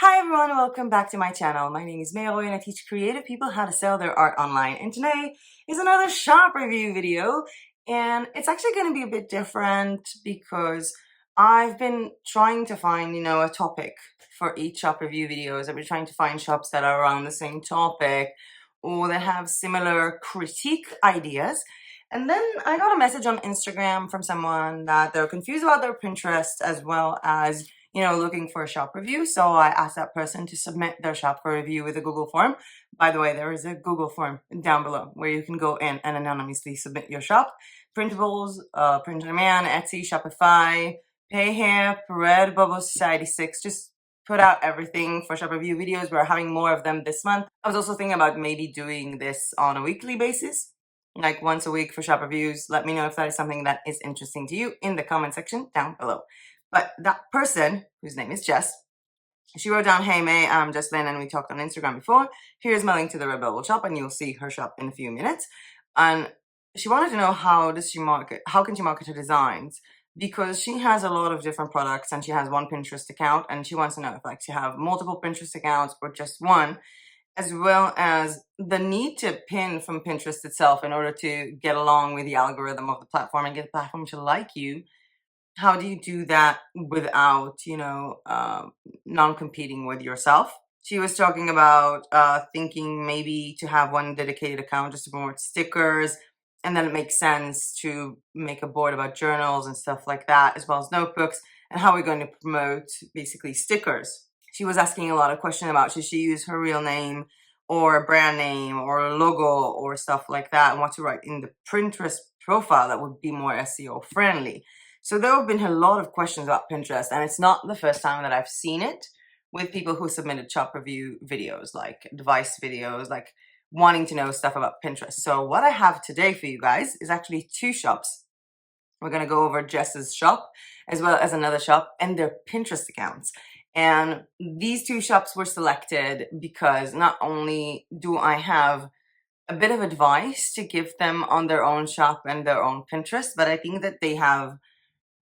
Hi everyone, welcome back to my channel. My name is MeyAroyo and I teach creative people how to sell their art online. And today is another shop review video, and it's actually going to be a bit different because I've been trying to find, a topic for each shop review videos. I've been trying to find shops that are around the same topic or that have similar critique ideas. And then I got a message on Instagram from someone that they're confused about their Pinterest as well as looking for a shop review. So I asked that person to submit their shop for review with a Google form. By the way, there is a Google form down below where you can go in and anonymously submit your shop. Printables, Print on Demand, Etsy, Shopify, PayHip, RedBubble Society 6, just put out everything for shop review videos. We're having more of them this month. I was also thinking about maybe doing this on a weekly basis, like once a week for shop reviews. Let me know if that is something that is interesting to you in the comment section down below. But that person, whose name is Jess, she wrote down, "Hey May, I'm Jess Lynn and we talked on Instagram before. Here's my link to the RedBubble shop," and you'll see her shop in a few minutes. And she wanted to know how can she market her designs, because she has a lot of different products and she has one Pinterest account, and she wants to know if she have multiple Pinterest accounts or just one, as well as the need to pin from Pinterest itself in order to get along with the algorithm of the platform and get the platform to like you. How do you do that without, non-competing with yourself? She was talking about thinking maybe to have one dedicated account just to promote stickers, and then it makes sense to make a board about journals and stuff like that, as well as notebooks, and how we're going to promote basically stickers. She was asking a lot of questions about should she use her real name or a brand name or a logo or stuff like that, and what to write in the Pinterest profile that would be more SEO friendly. So there have been a lot of questions about Pinterest, and it's not the first time that I've seen it with people who submitted shop review videos, like advice videos, like wanting to know stuff about Pinterest. So what I have today for you guys is actually two shops. We're going to go over Jess's shop as well as another shop and their Pinterest accounts. And these two shops were selected because not only do I have a bit of advice to give them on their own shop and their own Pinterest, but I think that they have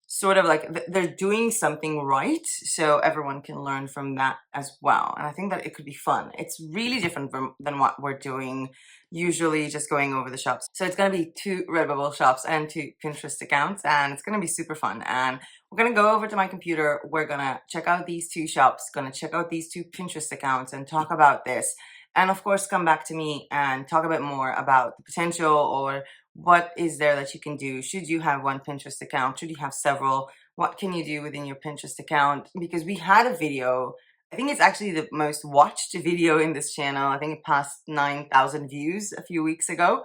sort of like they're doing something right, so everyone can learn from that as well. And I think that it could be fun. It's really different than what we're doing usually, just going over the shops. So it's going to be two RedBubble shops and two Pinterest accounts, and it's going to be super fun. And we're going to go over to my computer. We're going to check out these two shops, going to check out these two Pinterest accounts and talk about this. And of course, come back to me and talk a bit more about the potential, or what is there that you can do. Should you have one Pinterest account? Should you have several? What can you do within your Pinterest account? Because we had a video, I think it's actually the most watched video in this channel. I think it passed 9,000 views a few weeks ago.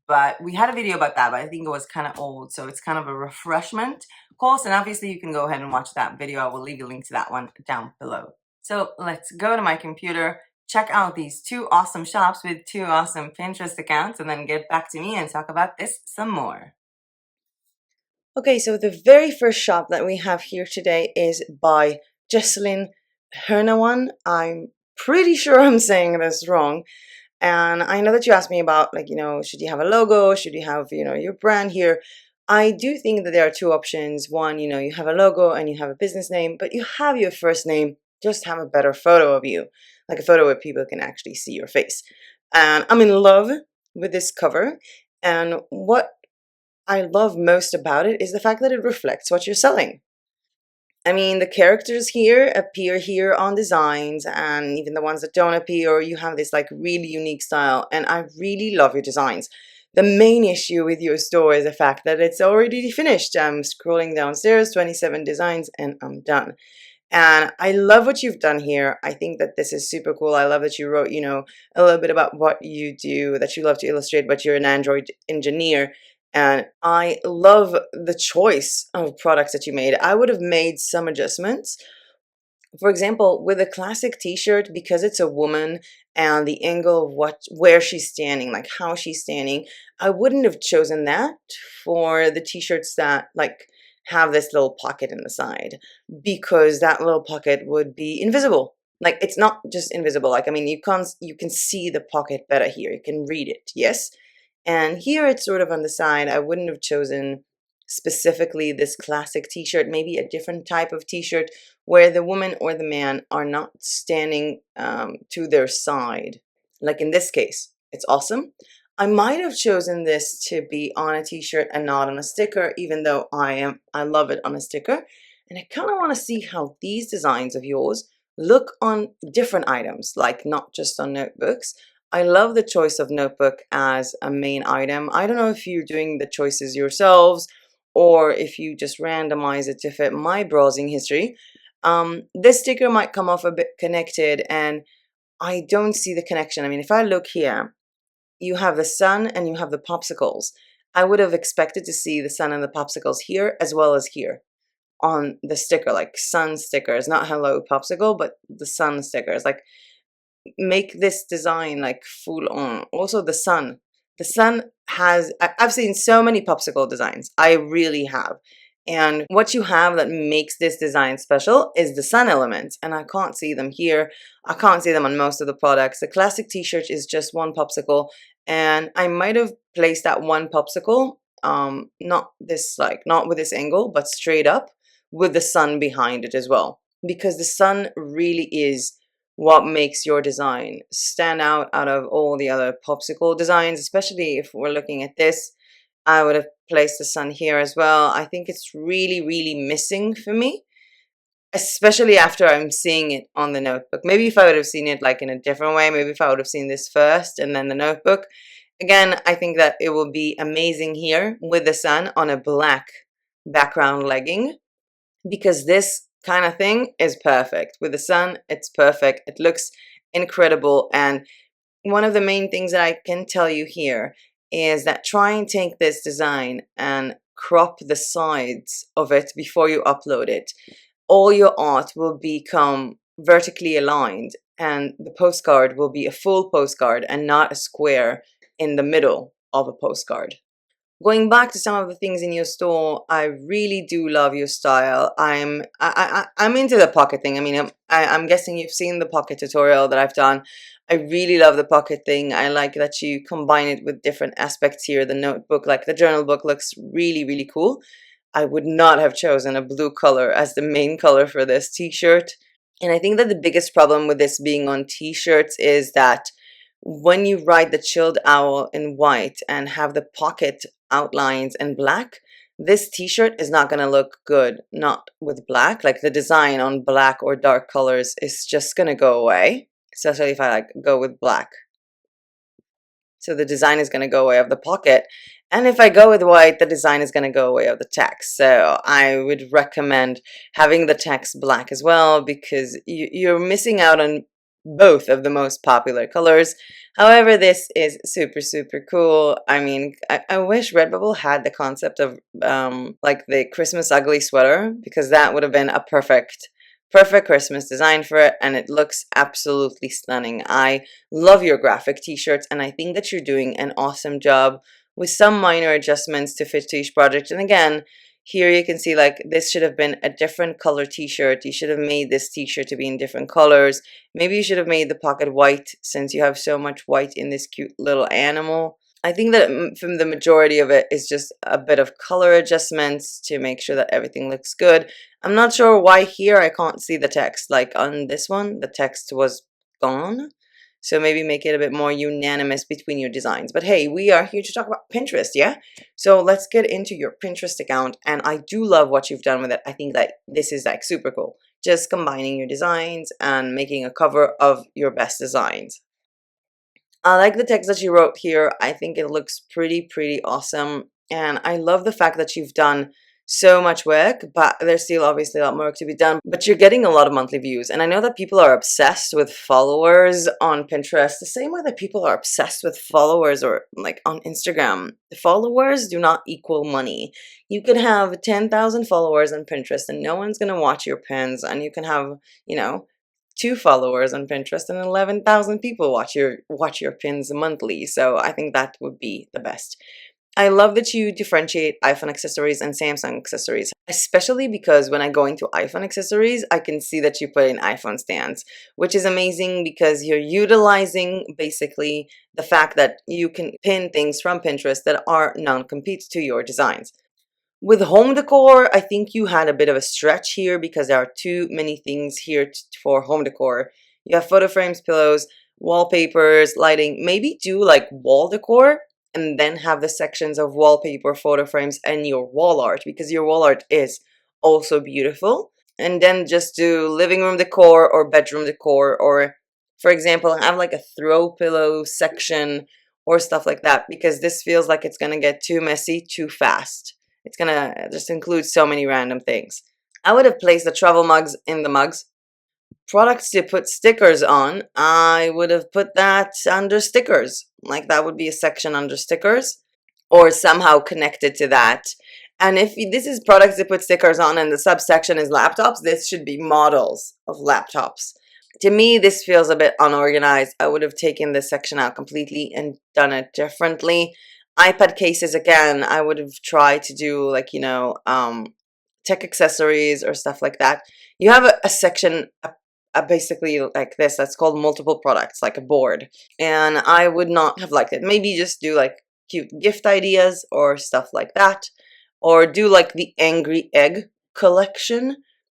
But we had a video about that, but I think it was kind of old. So it's kind of a refreshment course. And obviously you can go ahead and watch that video. I will leave a link to that one down below. So let's go to my computer, check out these two awesome shops with two awesome Pinterest accounts, and then get back to me and talk about this some more. Okay, so the very first shop that we have here today is by Jesslyn Hernawan. I'm pretty sure I'm saying this wrong. And I know that you asked me about, should you have a logo? Should you have, your brand here? I do think that there are two options. One, you have a logo and you have a business name, but you have your first name, just have a better photo of you, like a photo where people can actually see your face. And I'm in love with this cover. And what I love most about it is the fact that it reflects what you're selling. I mean, the characters here appear here on designs, and even the ones that don't appear, you have this really unique style, and I really love your designs. The main issue with your store is the fact that it's already finished. I'm scrolling downstairs, 27 designs, and I'm done. And I love what you've done here. I think that this is super cool. I love that you wrote, a little bit about what you do, that you love to illustrate, but you're an Android engineer. And I love the choice of products that you made. I would have made some adjustments. For example, with a classic t-shirt, because it's a woman and the angle of where she's standing, like how she's standing, I wouldn't have chosen that for the t-shirts that have this little pocket in the side, because that little pocket would be invisible. It's not just invisible. You can see the pocket better here. You can read it. Yes. And here it's sort of on the side. I wouldn't have chosen specifically this classic t-shirt, maybe a different type of t-shirt where the woman or the man are not standing to their side. Like in this case, it's awesome. I might have chosen this to be on a t-shirt and not on a sticker, even though I love it on a sticker. And I kind of want to see how these designs of yours look on different items, like not just on notebooks. I love the choice of notebook as a main item. I don't know if you're doing the choices yourselves or if you just randomize it to fit my browsing history. This sticker might come off a bit connected, and I don't see the connection. I mean, if I look here, you have the sun and you have the popsicles. I would have expected to see the sun and the popsicles here as well as here on the sticker, like sun stickers, not hello popsicle, but the sun stickers. Like, make this design like full on. Also the sun. The sun has, I've seen so many popsicle designs. I really have. And what you have that makes this design special is the sun elements. And I can't see them here. I can't see them on most of the products. The classic t-shirt is just one popsicle. And I might have placed that one popsicle, not this, like, not with this angle, but straight up with the sun behind it as well. Because the sun really is what makes your design stand out of all the other popsicle designs, especially if we're looking at this. I would have placed the sun here as well. I think it's really, really missing for me, especially after I'm seeing it on the notebook. Maybe if I would have seen it like in a different way, maybe if I would have seen this first and then the notebook. Again, I think that it will be amazing here with the sun on a black background legging, because this kind of thing is perfect. With the sun, it's perfect. It looks incredible. And one of the main things that I can tell you here is that try and take this design and crop the sides of it before you upload it. All your art will become vertically aligned, and the postcard will be a full postcard and not a square in the middle of a postcard. Going back to some of the things in your store, I really do love your style. I'm into the pocket thing. I mean, I'm guessing you've seen the pocket tutorial that I've done. I really love the pocket thing. I like that you combine it with different aspects here. The notebook, like the journal book, looks really, really cool. I would not have chosen a blue color as the main color for this t-shirt. And I think that the biggest problem with this being on t-shirts is that when you write the chilled owl in white and have the pocket outlines in black, this t-shirt is not going to look good, not with black. Like the design on black or dark colors is just going to go away, especially if I like go with black. So the design is going to go away of the pocket. And if I go with white, the design is going to go away of the text. So I would recommend having the text black as well, because you're missing out on both of the most popular colors. However, this is super, super cool. I mean, I wish RedBubble had the concept of like the Christmas ugly sweater, because that would have been a perfect Christmas design for it, and it looks absolutely stunning. I love your graphic t-shirts, and I think that you're doing an awesome job with some minor adjustments to fit to each project. And again, here you can see like this should have been a different color t-shirt. You should have made this t-shirt to be in different colors. Maybe you should have made the pocket white, since you have so much white in this cute little animal. I think that from the majority of it is just a bit of color adjustments to make sure that everything looks good. I'm not sure why here I can't see the text. Like on this one, the text was gone. So maybe make it a bit more unanimous between your designs. But hey, we are here to talk about Pinterest, yeah? So let's get into your Pinterest account. And I do love what you've done with it. I think that this is like super cool. Just combining your designs and making a cover of your best designs. I like the text that you wrote here. I think it looks pretty awesome. And I love the fact that you've done so much work, but there's still obviously a lot more work to be done. But you're getting a lot of monthly views. And I know that people are obsessed with followers on Pinterest, the same way that people are obsessed with followers or like on Instagram. Followers do not equal money. You could have 10,000 followers on Pinterest and no one's going to watch your pins. And you can have, you know, 2 followers on Pinterest and 11,000 people watch your pins monthly. So I think that would be the best. I love that you differentiate iPhone accessories and Samsung accessories, especially because when I go into iPhone accessories, I can see that you put in iPhone stands, which is amazing because you're utilizing basically the fact that you can pin things from Pinterest that are non-compete to your designs. With home decor, I think you had a bit of a stretch here because there are too many things here for home decor. You have photo frames, pillows, wallpapers, lighting. Maybe do like wall decor and then have the sections of wallpaper, photo frames, and your wall art, because your wall art is also beautiful. And then just do living room decor or bedroom decor, or for example, have like a throw pillow section or stuff like that, because this feels like it's gonna get too messy too fast. It's gonna just include so many random things. I would have placed the travel mugs in the mugs. Products to put stickers on, I would have put that under stickers. Like that would be a section under stickers or somehow connected to that. And if this is products to put stickers on and the subsection is laptops, this should be models of laptops. To me, this feels a bit unorganized. I would have taken this section out completely and done it differently. iPad cases, again, I would have tried to do like, tech accessories or stuff like that. You have a section basically like this that's called multiple products, like a board. And I would not have liked it. Maybe just do like cute gift ideas or stuff like that. Or do like the Angry Egg collection,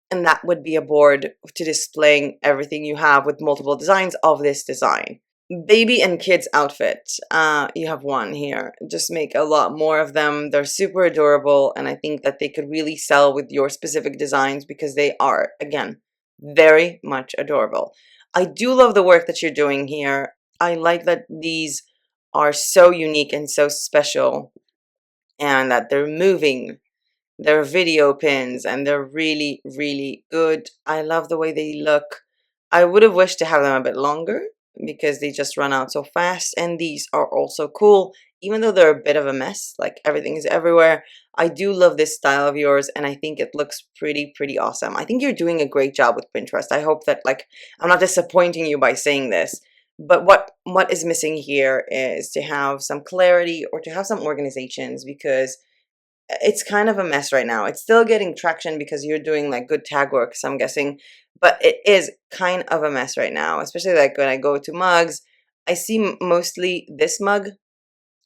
and that would be a board to displaying everything you have with multiple designs of this design. Baby and kids outfit. You have one here. Just make a lot more of them. They're super adorable, and I think that they could really sell with your specific designs because they are, again, very much adorable. I do love the work that you're doing here. I like that these are so unique and so special, and that they're moving. They're video pins and they're really, really good. I love the way they look. I would have wished to have them a bit longer because they just run out so fast. And these are also cool, even though they're a bit of a mess, like everything is everywhere. I do love this style of yours, and I think it looks pretty, pretty awesome. I think you're doing a great job with Pinterest. I hope that, like, I'm not disappointing you by saying this, but what is missing here is to have some clarity or to have some organizations, because it's kind of a mess right now. It's still getting traction because you're doing like good tag work, so I'm guessing, but it is kind of a mess right now, especially like when I go to mugs. I see mostly this mug.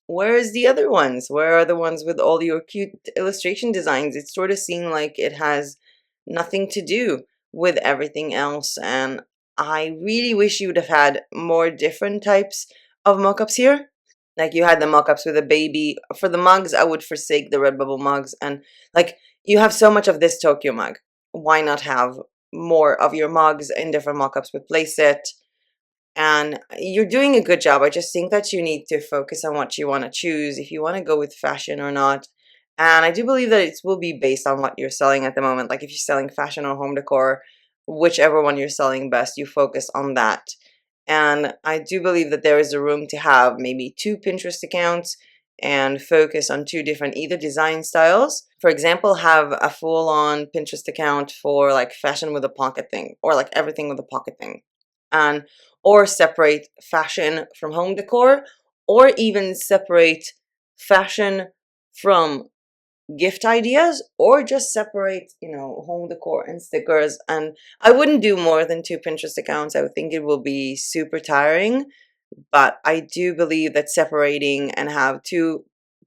Where is the other ones? Where are the ones with all your cute illustration designs? It's sort of seeing like it has nothing to do with everything else, and I really wish you would have had more different types of mockups here. Like you had the mockups with a baby. For the mugs, I would forsake the RedBubble mugs. And like you have so much of this Tokyo mug. Why not have more of your mugs in different mockups with PlaceIt? And you're doing a good job. I just think that you need to focus on what you want to choose, if you want to go with fashion or not. And I do believe that it will be based on what you're selling at the moment. Like if you're selling fashion or home decor, whichever one you're selling best, you focus on that. And I do believe that there is a room to have maybe 2 Pinterest accounts and focus on 2 different either design styles. For example, have a full-on Pinterest account for like fashion with a pocket thing, or like everything with a pocket thing. And or separate fashion from home decor, or even separate fashion from gift ideas, or just separate, home decor and stickers. And I wouldn't do more than 2 Pinterest accounts. I would think it will be super tiring, but I do believe that separating and have 2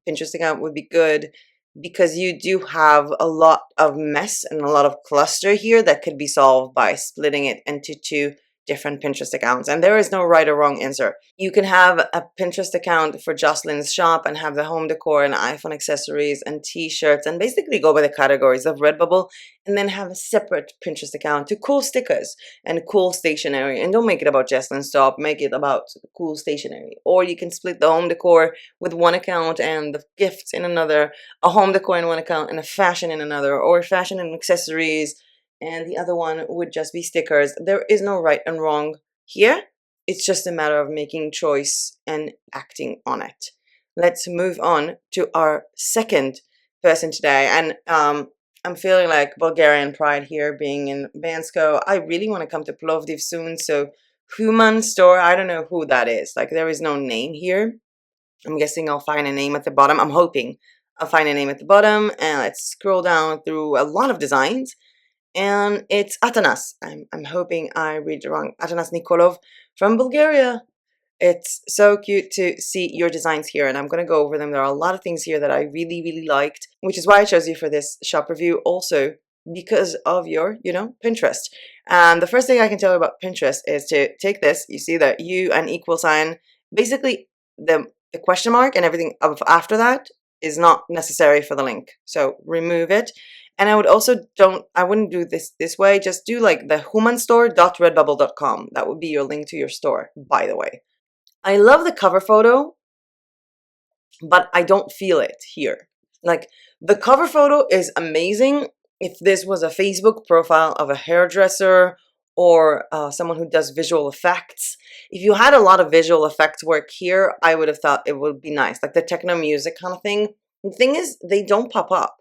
Pinterest accounts would be good, because you do have a lot of mess and a lot of cluster here that could be solved by splitting it into 2 different Pinterest accounts. And there is no right or wrong answer. You can have a Pinterest account for Jocelyn's shop and have the home decor and iPhone accessories and t-shirts, and basically go by the categories of Redbubble, and then have a separate Pinterest account to cool stickers and cool stationery. And don't make it about Jocelyn's shop, make it about cool stationery. Or you can split the home decor with one account and the gifts in another, a home decor in one account and a fashion in another, or fashion and accessories, and the other one would just be stickers. There is no right and wrong here. It's just a matter of making choice and acting on it. Let's move on to our second person today. And I'm feeling like Bulgarian pride here, being in Bansko. I really want to come to Plovdiv soon. So Human Store, I don't know who that is. Like there is no name here. I'm guessing I'll find a name at the bottom. I'm hoping I'll find a name at the bottom. And let's scroll down through a lot of designs. And it's Atanas. I'm hoping I read it wrong. Atanas Nikolov from Bulgaria. It's so cute to see your designs here, and I'm going to go over them. There are a lot of things here that I really, really liked, which is why I chose you for this shop review. Also, because of your, Pinterest. And the first thing I can tell you about Pinterest is to take this. You see that U and equal sign. Basically, the question mark and everything after that is not necessary for the link. So remove it. And I would also I wouldn't do this way. Just do like the humanstore.redbubble.com. That would be your link to your store, by the way. I love the cover photo, but I don't feel it here. Like, the cover photo is amazing if this was a Facebook profile of a hairdresser or someone who does visual effects. If you had a lot of visual effects work here, I would have thought it would be nice, like the techno music kind of thing. The thing is, they don't pop up.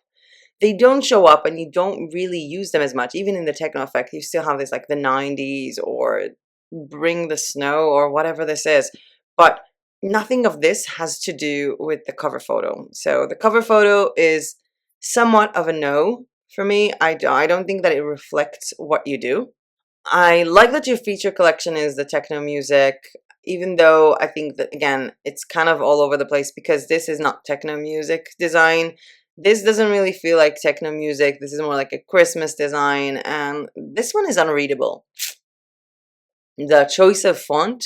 They don't show up, and you don't really use them as much. Even in the techno effect, you still have this like the 90s or Bring the Snow or whatever this is. But nothing of this has to do with the cover photo. So the cover photo is somewhat of a no for me. I don't think that it reflects what you do. I like that your feature collection is the techno music, even though I think that, again, it's kind of all over the place because this is not techno music design. This doesn't really feel like techno music. This is more like a Christmas design, and this one is unreadable. The choice of font,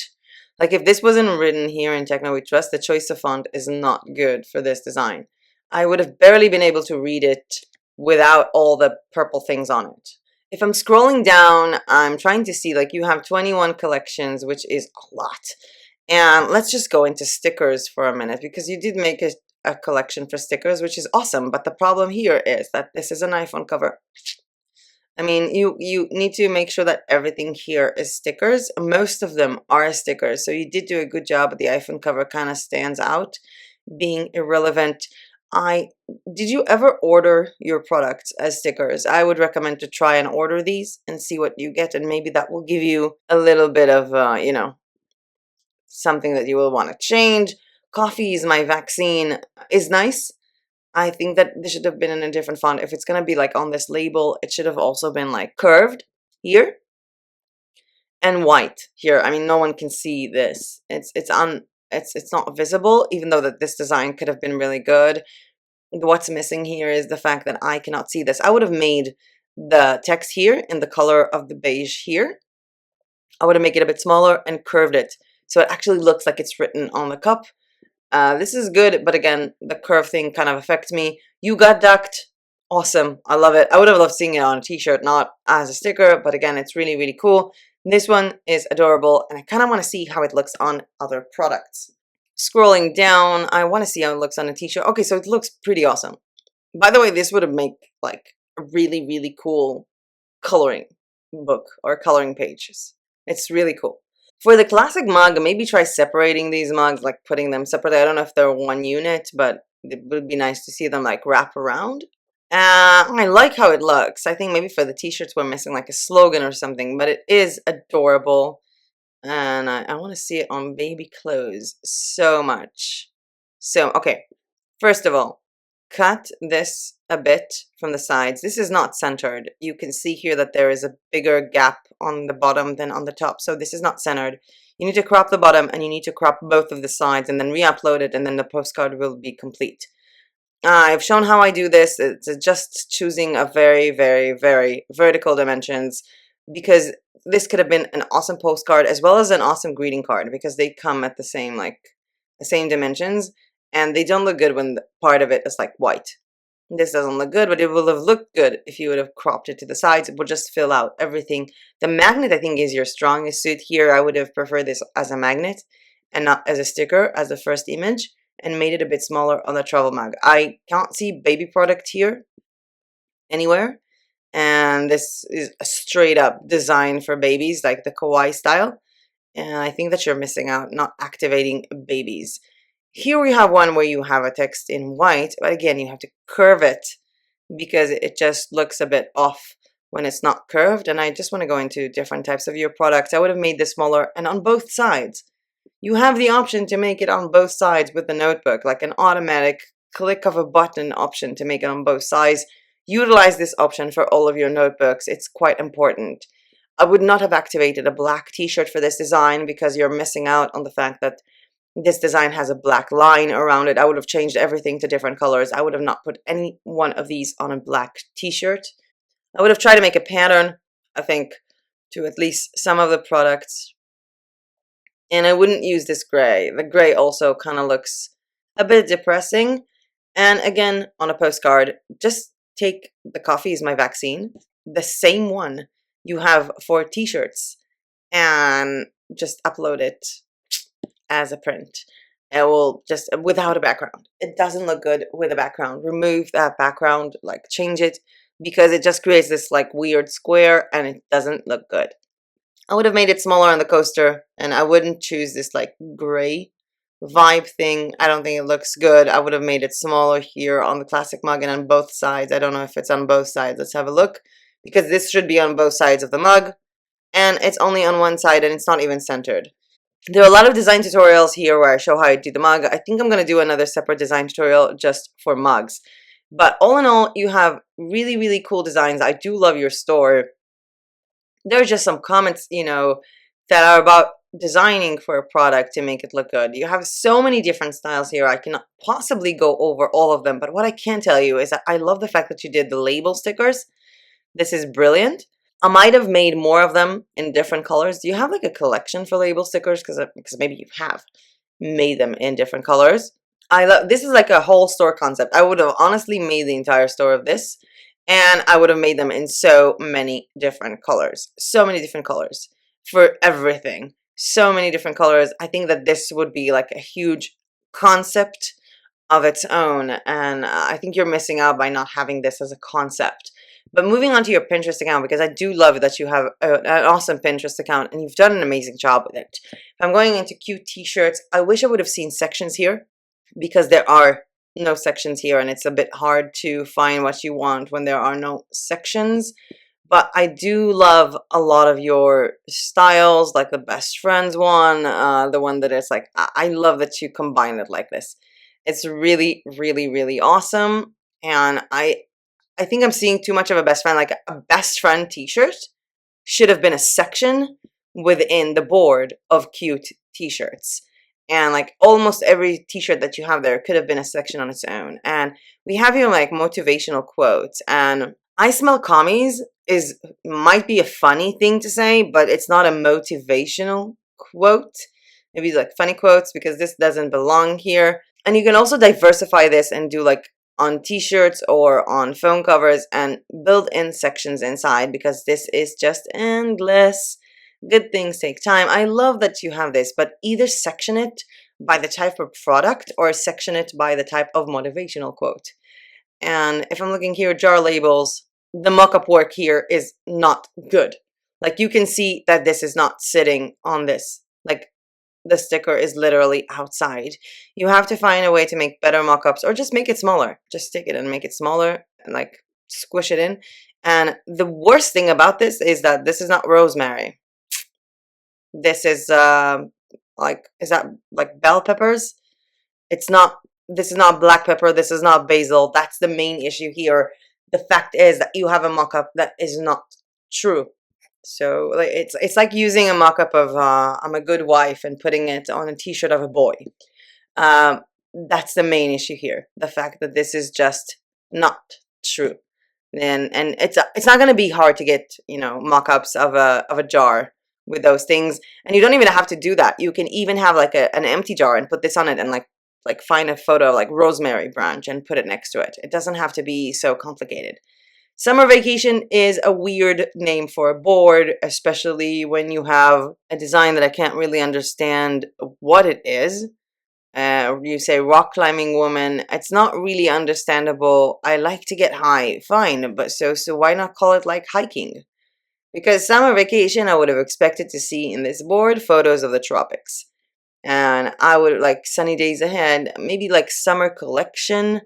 like if this wasn't written here in Techno We Trust, the choice of font is not good for this design. I would have barely been able to read it without all the purple things on it. If I'm scrolling down, I'm trying to see, like, you have 21 collections, which is a lot. And let's just go into stickers for a minute, because you did make a collection for stickers, which is awesome. But the problem here is that this is an iPhone cover. I mean, you need to make sure that everything here is stickers. Most of them are stickers. So you did do a good job, but the iPhone cover kind of stands out, being irrelevant. Did you ever order your products as stickers? I would recommend to try and order these and see what you get, and maybe that will give you a little bit of, something that you will want to change. Coffee is my vaccine is nice. I think that this should have been in a different font. If it's going to be like on this label, it should have also been like curved here and white here. I mean, no one can see this. It's not visible, even though that this design could have been really good. What's missing here is the fact that I cannot see this. I would have made the text here in the color of the beige here. I would have made it a bit smaller and curved it so it actually looks like it's written on the cup. This is good, but again, the curve thing kind of affects me. You got ducked. Awesome. I love it. I would have loved seeing it on a t-shirt, not as a sticker, but again, it's really, really cool. This one is adorable, and I kind of want to see how it looks on other products. Scrolling down, I want to see how it looks on a t-shirt. Okay, so it looks pretty awesome. By the way, this would have made like a really, really cool coloring book or coloring pages. It's really cool. For the classic mug, maybe try separating these mugs, like putting them separately. I don't know if they're one unit, but it would be nice to see them like wrap around. I like how it looks. I think maybe for the t-shirts we're missing like a slogan or something, but it is adorable. And I want to see it on baby clothes so much. So, okay, first of all, cut this a bit from the sides. This is not centered. You can see here that there is a bigger gap on the bottom than on the top. So this is not centered. You need to crop the bottom, and you need to crop both of the sides and then re-upload it, and then the postcard will be complete. I've shown how I do this. It's just choosing a very, very, very vertical dimensions, because this could have been an awesome postcard as well as an awesome greeting card, because they come at the same dimensions, and they don't look good when part of it is like white. This doesn't look good, but it will have looked good if you would have cropped it to the sides. It will just fill out everything. The magnet, I think, is your strongest suit here. I would have preferred this as a magnet and not as a sticker as the first image, and made it a bit smaller on the travel mug. I can't see baby product here anywhere, and this is a straight up design for babies, like the kawaii style, and I think that you're missing out not activating babies. Here we have one where you have a text in white, but again, you have to curve it because it just looks a bit off when it's not curved. And I just want to go into different types of your products. I would have made this smaller and on both sides. You have the option to make it on both sides with the notebook, like an automatic click of a button option to make it on both sides. Utilize this option for all of your notebooks. It's quite important. I would not have activated a black t-shirt for this design because you're missing out on the fact that this design has a black line around it. I would have changed everything to different colors. I would have not put any one of these on a black t-shirt. I would have tried to make a pattern, I think, to at least some of the products. And I wouldn't use this gray. The gray also kind of looks a bit depressing. And again, on a postcard, just take the coffee is my vaccine, the same one you have for t-shirts, and just upload it as a print. It will just, without a background. It doesn't look good with a background. Remove that background, like change it, because it just creates this like weird square and it doesn't look good. I would have made it smaller on the coaster, and I wouldn't choose this like gray vibe thing. I don't think it looks good. I would have made it smaller here on the classic mug and on both sides. I don't know if it's on both sides. Let's have a look, because this should be on both sides of the mug, and it's only on one side and it's not even centered. There are a lot of design tutorials here where I show how I do the mug. I think I'm going to do another separate design tutorial just for mugs. But all in all, you have really, really cool designs. I do love your store. There are just some comments, you know, that are about designing for a product to make it look good. You have so many different styles here. I cannot possibly go over all of them. But what I can tell you is that I love the fact that you did the label stickers. This is brilliant. I might have made more of them in different colors. Do you have like a collection for label stickers? Because maybe you have made them in different colors. I love this is like a whole store concept. I would have honestly made the entire store of this, and I would have made them in so many different colors. So many different colors for everything. So many different colors. I think that this would be like a huge concept of its own, and I think you're missing out by not having this as a concept. But moving on to your Pinterest account, because I do love that you have an awesome Pinterest account and you've done an amazing job with it. If I'm going into cute t-shirts, I wish I would have seen sections here, because there are no sections here and it's a bit hard to find what you want when there are no sections. But I do love a lot of your styles, like the best friends one, the one that is like, I love that you combine it like this. It's really, really, really awesome. And I think I'm seeing too much of a best friend. Like a best friend t-shirt should have been a section within the board of cute t-shirts. And like almost every t-shirt that you have there could have been a section on its own. And we have here like motivational quotes. And I smell commies might be a funny thing to say, but it's not a motivational quote. Maybe like funny quotes, because this doesn't belong here. And you can also diversify this and do like on t-shirts or on phone covers and build in sections inside, because this is just endless. Good things take time. I love that you have this, but either section it by the type of product or section it by the type of motivational quote. And if I'm looking here, jar labels, the mock-up work here is not good. Like you can see that this is not sitting on this. Like the sticker is literally outside. You have to find a way to make better mock-ups, or just make it smaller. Just take it and make it smaller and like squish it in. And the worst thing about this is that this is not rosemary. This is like, is that like bell peppers? It's not, this is not black pepper. This is not basil. That's the main issue here. The fact is that you have a mock-up that is not true. So like, it's like using a mock-up of I'm a good wife and putting it on a t-shirt of a boy. That's the main issue here. The fact that this is just not true. And it's not going to be hard to get, you know, mock-ups of a jar with those things. And you don't even have to do that. You can even have like an empty jar and put this on it and like find a photo of like rosemary branch and put it next to it. It doesn't have to be so complicated. Summer vacation is a weird name for a board, especially when you have a design that I can't really understand what it is. You say rock climbing woman. It's not really understandable. I like to get high. Fine, but so why not call it like hiking? Because summer vacation, I would have expected to see in this board photos of the tropics. And I would like sunny days ahead, maybe like summer collection.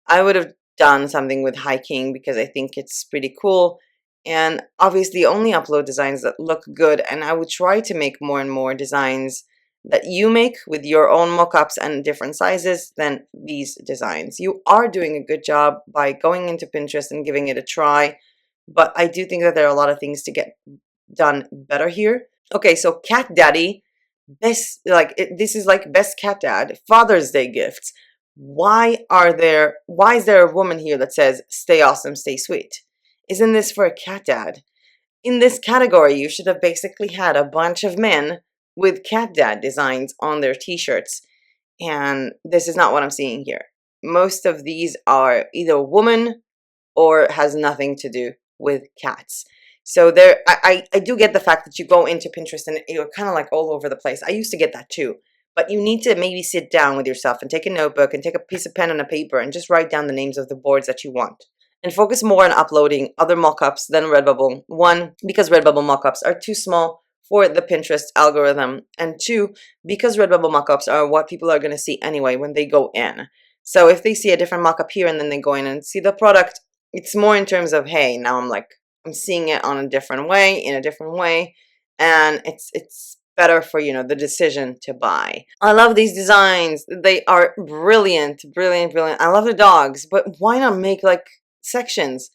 I would have done something with hiking because I think it's pretty cool. And obviously only upload designs that look good. And I would try to make more and more designs that you make with your own mockups and different sizes than these designs. You are doing a good job by going into Pinterest and giving it a try. But I do think that there are a lot of things to get done better here. Okay, so cat daddy, best, like this is like best cat dad, Father's Day gifts. Why is there a woman here that says stay awesome, stay sweet? Isn't this for a cat dad? In this category, you should have basically had a bunch of men with cat dad designs on their t-shirts. And this is not what I'm seeing here. Most of these are either woman or has nothing to do with cats. So I do get the fact that you go into Pinterest and you're kind of like all over the place. I used to get that too. But you need to maybe sit down with yourself and take a notebook and take a piece of pen and a paper and just write down the names of the boards that you want. And focus more on uploading other mockups than Redbubble. One, because Redbubble mockups are too small for the Pinterest algorithm. And two, because Redbubble mockups are what people are going to see anyway when they go in. So if they see a different mockup here and then they go in and see the product, it's more in terms of, hey, now I'm seeing it on a different way, in a different way, and it's better for, the decision to buy. I love these designs. They are brilliant, brilliant, brilliant. I love the dogs, but why not make like sections?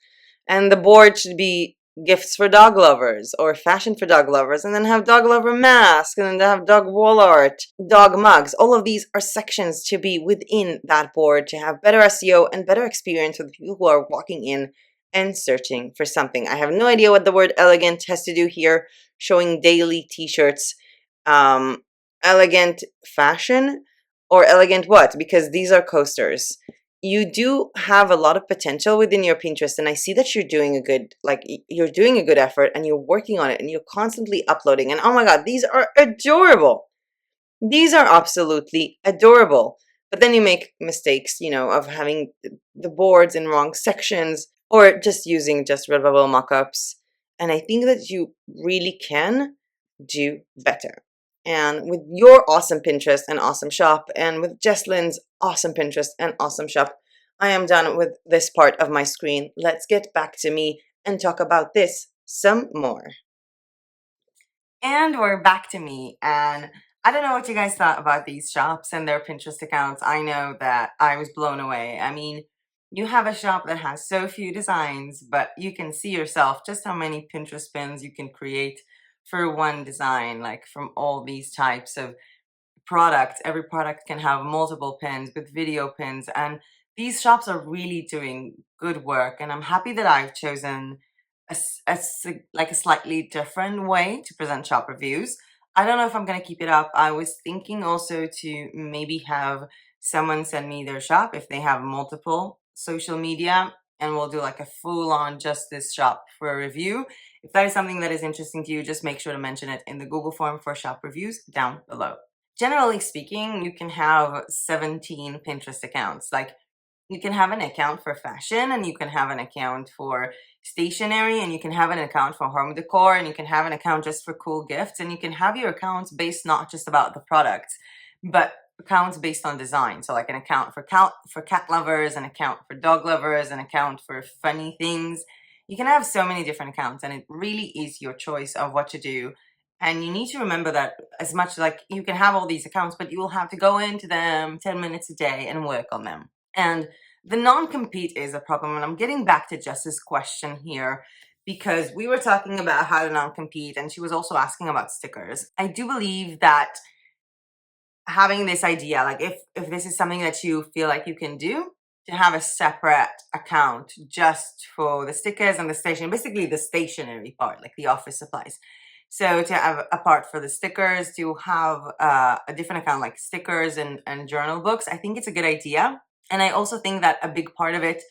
And the board should be gifts for dog lovers or fashion for dog lovers, and then have dog lover masks, and then have dog wall art, dog mugs. All of these are sections to be within that board to have better SEO and better experience for the people who are walking in and searching for something. I have no idea what the word elegant has to do here, showing daily t-shirts. Elegant fashion or elegant what? Because these are coasters. You do have a lot of potential within your Pinterest, and I see that you're doing you're doing a good effort and you're working on it and you're constantly uploading. And oh my God, these are adorable. These are absolutely adorable. But then you make mistakes, of having the boards in wrong sections or just using just Redbubble mockups. And I think that you really can do better. And with your awesome Pinterest and awesome shop, and with Jesslyn's awesome Pinterest and awesome shop, I am done with this part of my screen. Let's get back to me and talk about this some more. And we're back to me, and I don't know what you guys thought about these shops and their Pinterest accounts. I know that I was blown away. I mean, you have a shop that has so few designs, but you can see yourself just how many Pinterest pins you can create for one design, like from all these types of products. Every product can have multiple pins with video pins, and these shops are really doing good work, and I'm happy that I've chosen like a slightly different way to present shop reviews. I don't know if I'm going to keep it up. I was thinking also to maybe have someone send me their shop if they have multiple social media, and we'll do like a full-on just this shop for a review. If that is something that is interesting to you, just make sure to mention it in the Google form for shop reviews down below. Generally speaking, you can have 17 Pinterest accounts. Like, you can have an account for fashion, and you can have an account for stationery, and you can have an account for home decor, and you can have an account just for cool gifts, and you can have your accounts based not just about the products, but accounts based on design. So like an account for cat lovers, an account for dog lovers, an account for funny things. You can have so many different accounts, and it really is your choice of what to do. And you need to remember that as much like you can have all these accounts, but you will have to go into them 10 minutes a day and work on them. And the non-compete is a problem. And I'm getting back to Jess's question here, because we were talking about how to non-compete, and she was also asking about stickers. I do believe that having this idea, like if this is something that you feel like you can do, to have a separate account just for the stickers and the station, basically the stationery part, like the office supplies. So to have a part for the stickers, to have a different account like stickers and journal books, I think it's a good idea. And I also think that a big part of it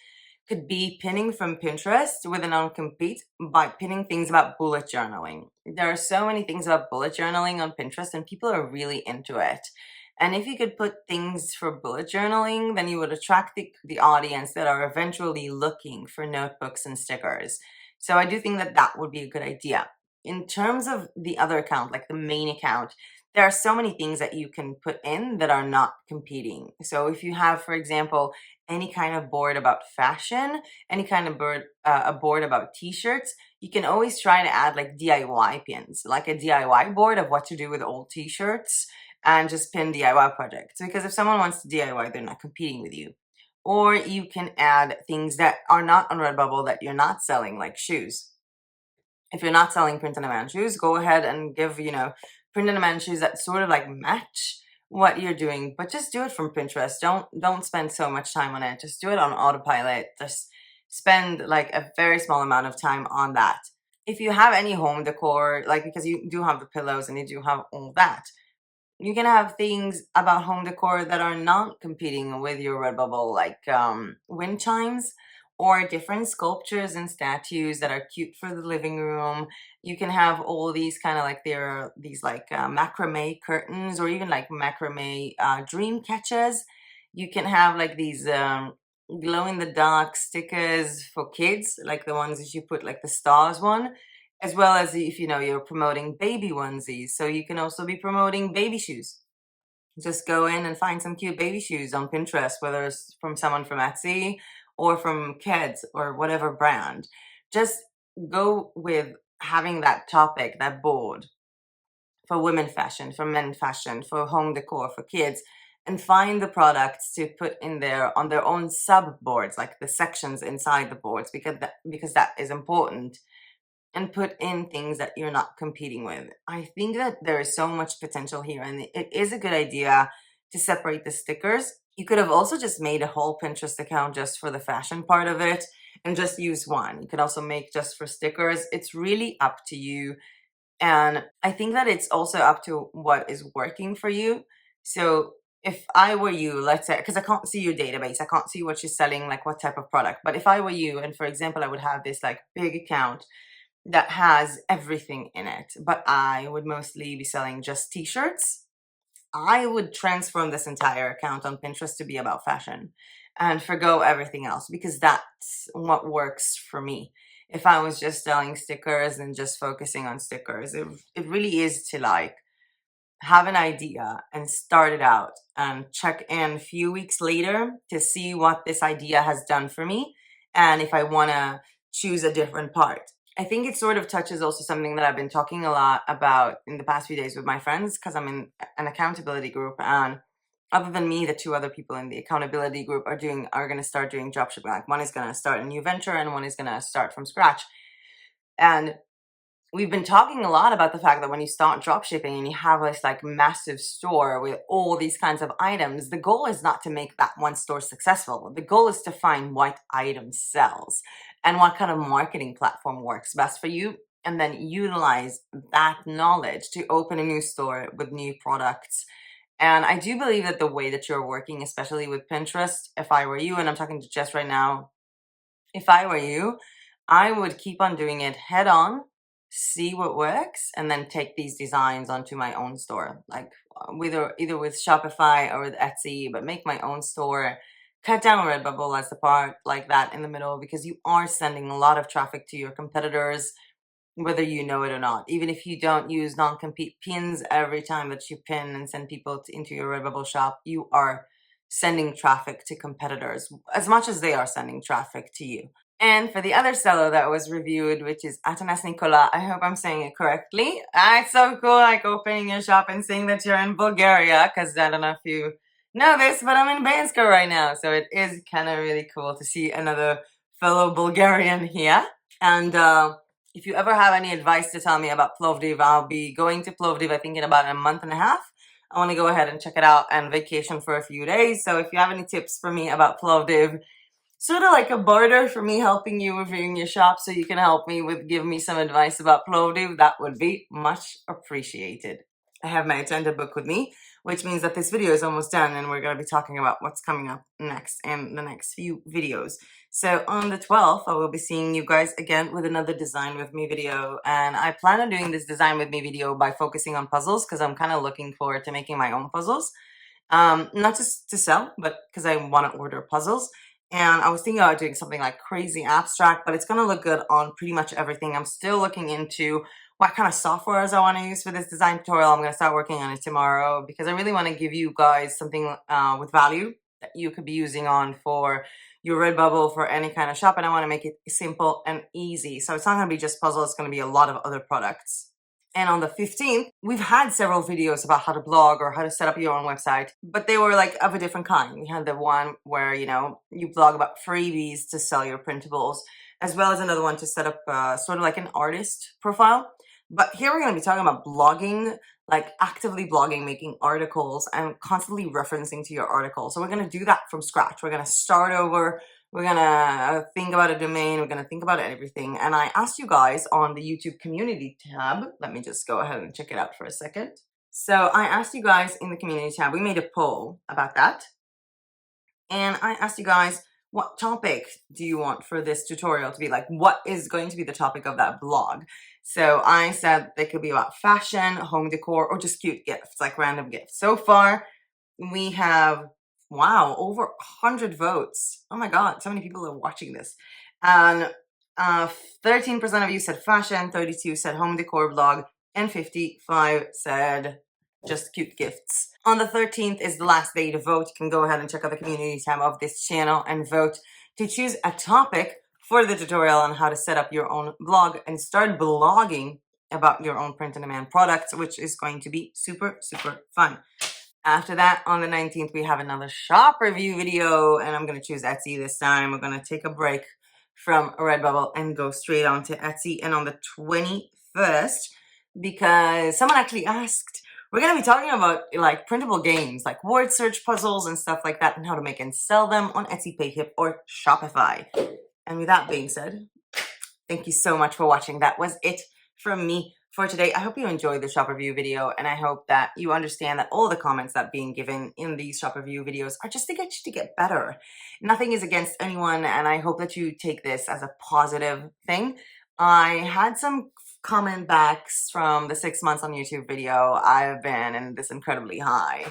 could be pinning from Pinterest with a non-compete by pinning things about bullet journaling. There are so many things about bullet journaling on Pinterest, and people are really into it. And if you could put things for bullet journaling, then you would attract the audience that are eventually looking for notebooks and stickers. So I do think that that would be a good idea. In terms of the other account, like the main account, there are so many things that you can put in that are not competing. So if you have, for example, any kind of board about fashion, any kind of a board about t-shirts, you can always try to add like DIY pins, like a DIY board of what to do with old t-shirts, and just pin DIY projects. Because if someone wants to DIY, they're not competing with you. Or you can add things that are not on Redbubble that you're not selling, like shoes. If you're not selling print-on-demand shoes, go ahead and give, print-on-demand shoes that sort of like match what you're doing, but just do it from Pinterest. Don't spend so much time on it. Just do it on autopilot. Just spend like a very small amount of time on that. If you have any home decor, like because you do have the pillows and you do have all that, you can have things about home decor that are not competing with your Redbubble, like wind chimes or different sculptures and statues that are cute for the living room. You can have all these kind of like there are these like macrame curtains or even like macrame dream catchers. You can have like these glow in the dark stickers for kids, like the ones that you put like the stars one, as well as if you're promoting baby onesies, so you can also be promoting baby shoes. Just go in and find some cute baby shoes on Pinterest, whether it's from someone from Etsy or from Kids or whatever brand. Just go with having that topic, that board for women fashion, for men fashion, for home decor, for kids, and find the products to put in there on their own sub boards, like the sections inside the boards, because that is important, and put in things that you're not competing with. I think that there is so much potential here, and it is a good idea to separate the stickers. You could have also just made a whole Pinterest account just for the fashion part of it and just use one. You could also make just for stickers. It's really up to you. And I think that it's also up to what is working for you. So if I were you, let's say, because I can't see your database, I can't see what you're selling, like what type of product. But if I were you, and for example, I would have this like big account that has everything in it, but I would mostly be selling just t-shirts, I would transform this entire account on Pinterest to be about fashion and forgo everything else, because that's what works for me. If I was just selling stickers and just focusing on stickers, it really is to like have an idea and start it out and check in a few weeks later to see what this idea has done for me and if I want to choose a different part. I think it sort of touches also something that I've been talking a lot about in the past few days with my friends, because I'm in an accountability group, and other than me, the two other people in the accountability group are going to start doing dropshipping. Like one is going to start a new venture and one is going to start from scratch. And we've been talking a lot about the fact that when you start dropshipping and you have this like massive store with all these kinds of items, the goal is not to make that one store successful. The goal is to find what item sells and what kind of marketing platform works best for you, and then utilize that knowledge to open a new store with new products. And I do believe that the way that you're working, especially with Pinterest, if I were you, and I'm talking to Jess right now, if I were you, I would keep on doing it head on, see what works, and then take these designs onto my own store, like either with Shopify or with Etsy, but make my own store. Cut down Redbubble as the part like that in the middle, because you are sending a lot of traffic to your competitors, whether you know it or not. Even if you don't use non-compete pins every time that you pin and send people into your Redbubble shop, you are sending traffic to competitors as much as they are sending traffic to you. And for the other seller that was reviewed, which is Atanas Nicola, I hope I'm saying it correctly. It's so cool, like opening your shop and seeing that you're in Bulgaria, because I don't know if you know this, but I'm in Bansko right now. So it is kind of really cool to see another fellow Bulgarian here. And if you ever have any advice to tell me about Plovdiv, I'll be going to Plovdiv, I think, in about a month and a half. I want to go ahead and check it out and vacation for a few days. So if you have any tips for me about Plovdiv, sort of like a barter for me helping you reviewing your shop, so you can help me with give me some advice about Plovdiv, that would be much appreciated. I have my agenda book with me, which means that this video is almost done and we're going to be talking about what's coming up next in the next few videos. So on the 12th, I will be seeing you guys again with another design with me video, and I plan on doing this design with me video by focusing on puzzles, because I'm kind of looking forward to making my own puzzles. Not just to sell, but because I want to order puzzles. And I was thinking about doing something like crazy abstract, but it's going to look good on pretty much everything. I'm still looking into what kind of softwares I want to use for this design tutorial. I'm going to start working on it tomorrow, because I really want to give you guys something with value that you could be using on for your Redbubble, for any kind of shop. And I want to make it simple and easy. So it's not going to be just puzzle. It's going to be a lot of other products. And on the 15th, we've had several videos about how to blog or how to set up your own website, but they were like of a different kind. We had the one where, you blog about freebies to sell your printables. as well as another one to set up sort of like an artist profile. But here we're going to be talking about blogging, like actively blogging, making articles and constantly referencing to your article. So we're going to do that from scratch. We're going to start over. We're going to think about a domain. We're going to think about everything. And I asked you guys on the YouTube community tab. Let me just go ahead and check it out for a second. So I asked you guys in the community tab, we made a poll about that. And I asked you guys, what topic do you want for this tutorial to be? Like, what is going to be the topic of that blog? So I said they could be about fashion, home decor, or just cute gifts, like random gifts. So far, we have, wow, over 100 votes. Oh my God, so many people are watching this. And 13% of you said fashion, 32 said home decor blog, and 55 said just cute gifts. On the 13th is the last day to vote. You can go ahead and check out the community tab of this channel and vote to choose a topic for the tutorial on how to set up your own blog and start blogging about your own print-on-demand products, which is going to be super, super fun. After that, on the 19th, we have another shop review video, and I'm going to choose Etsy this time. We're going to take a break from RedBubble and go straight on to Etsy. And on the 21st, because someone actually asked, we're going to be talking about like printable games, like word search puzzles and stuff like that, and how to make and sell them on Etsy, PayHip, or Shopify. And with that being said, thank you so much for watching. That was it from me for today. I hope you enjoyed the shop review video, and I hope that you understand that all the comments that are being given in these shop review videos are just to get you to get better. Nothing is against anyone, and I hope that you take this as a positive thing. I had some comment backs from the 6 months on YouTube video. I've been in this incredibly high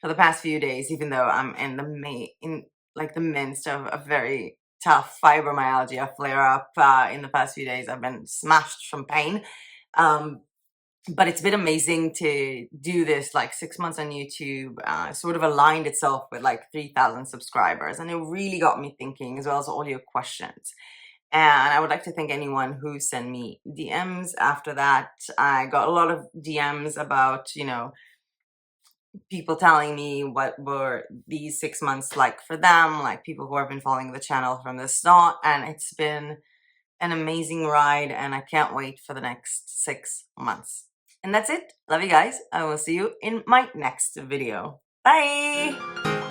for the past few days, even though I'm in the midst of a very tough fibromyalgia flare up in the past few days. I've been smashed from pain. But it's been amazing to do this, like 6 months on YouTube, sort of aligned itself with like 3,000 subscribers. And it really got me thinking, as well as all your questions. And I would like to thank anyone who sent me DMs after that. I got a lot of DMs about, you know, people telling me what were these 6 months like for them, like people who have been following the channel from the start. And it's been an amazing ride, and I can't wait for the next 6 months. And that's it. Love you guys. I will see you in my next video. Bye!